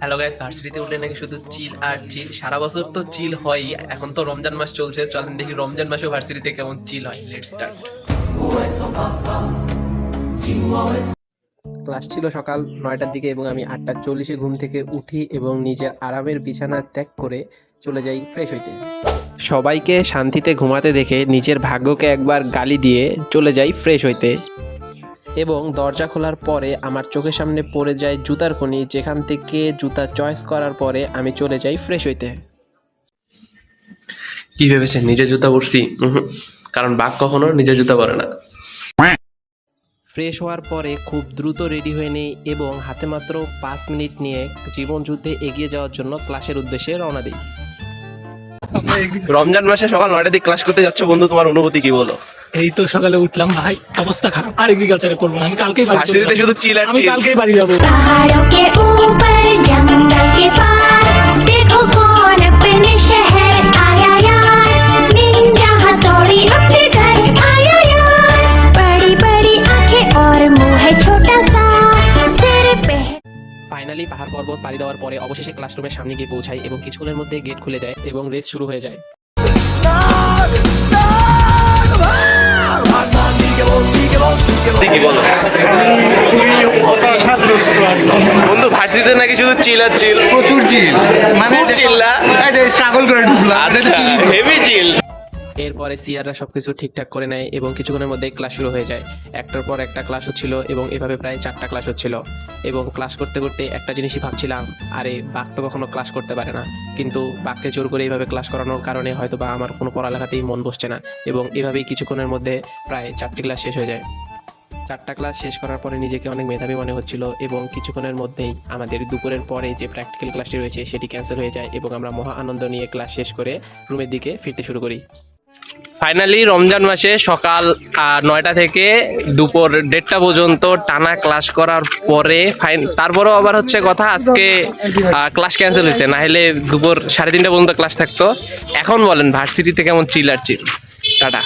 Hello guys, ভার্সিটিতে উঠলে নাকি শুধু চিল আর চিল। সারা বছর তো চিল হয়, এখন তো রমজান মাস চলছে, চলেন দেখি রমজান মাসেও ভার্সিটিতে কেমন চিল হয়। Let's start. ক্লাস ছিল সকাল 9টার দিকে এবং আমি 8:40 ঘুম থেকে উঠি এবং নিজের আরামের বিছানা ত্যাগ করে চলে যাই ফ্রেশ হইতে। সবাইকে শান্তিতে ঘুমাতে দেখে নিজের ভাগ্যকে একবার গালি দিয়ে চলে যাই ফ্রেশ হইতে এবং দরজা খোলার পরে আমার চোখের সামনে পড়ে যায় জুতার খনি, যেখান থেকে জুতা চয়েস করার পরে আমি চলে যাই ফ্রেশ হইতে। কি ভেবেছেন নিজের জুতা পরছি? কারণ বাঘ কখনো নিজের জুতা পরে না। ফ্রেশ হওয়ার পরে খুব দ্রুত রেডি হয়ে নেই এবং হাতে মাত্র 5 মিনিট নিয়ে জীবন যুদ্ধে এগিয়ে যাওয়ার জন্য ক্লাসের উদ্দেশ্যে রওনা দিই। রমজান মাসে সকাল 9টার দিকে ক্লাস করতে যাচ্ছ বন্ধু, তোমার অনুভূতি কি বলো? এই তো সকালে উঠলাম ভাই, অবস্থা খারাপ। আর এগ্রিকালচারে করবো না, আমি কালকেই বাড়ি চলে ভার্সিটিতে যাবো। শুধু চিল আর আমি চিল। কালকেই বাড়ি যাবো। पहाड़ों के ऊपर जंगल के पार देखो कौन अपने शहर आया यार, निंजा हथौड़ी अपने घर आया यार, बड़ी बड़ी आंखें और मुंह है छोटा सा, सिर पे ফাইনালি পাহাড় পর্বত পাড়ি দেওয়ার পরে অবশেষে ক্লাসরুমের সামনে গিয়ে পৌঁছাই এবং কিছুক্ষণের মধ্যে গেট খুলে দেয় এবং রেস শুরু হয়ে যায়। কি বলো বন্ধু, ভার্সিটিতে নাকি শুধু চিল আর চিল? প্রচুর চিল, মানে খুব chill না? স্ট্রাগল করে ঢুকলাম। হেভি চিল। এরপরে সিআররা সবকিছু ঠিকঠাক করে নেয় এবং কিছুক্ষণের মধ্যে ক্লাস শুরু হয়ে যায়। একটার পর একটা ক্লাস হচ্ছিল এবং এভাবে প্রায় 4টা ক্লাস হচ্ছিল এবং ক্লাস করতে করতে একটা জিনিসই ভাবছিলাম, আরে বাঘ তো কখনো ক্লাস করতে পারে না, কিন্তু বাঘকে জোর করে এইভাবে ক্লাস করানোর কারণে হয়তো বা আমার কোনো পড়ালেখাতেই মন বসছে না এবং এভাবেই কিছুক্ষণের মধ্যে প্রায় 4টি ক্লাস শেষ হয়ে যায়। 4টা ক্লাস শেষ করার পরে নিজেকে অনেক মেধাবী মনে হচ্ছিল এবং কিছুক্ষণের মধ্যেই আমাদের দুপুরের পরে যে প্র্যাকটিক্যাল ক্লাসটি রয়েছে সেটি ক্যান্সেল হয়ে যায় এবং আমরা মহা আনন্দ নিয়ে ক্লাস শেষ করে রুমের দিকে ফিরতে শুরু করি। ফাইনালি রমজান মাসে সকাল 9টা থেকে দুপুর 1:30টা পর্যন্ত টানা ক্লাস করার পরে তারপরেও আবার হচ্ছে কথা, আজকে ক্লাস ক্যান্সেল হয়েছে, না হলে দুপুর 3:30টা পর্যন্ত ক্লাস থাকতো। এখন বলেন ভার্সিটিতে কেমন চিল আর চিল? টাটা।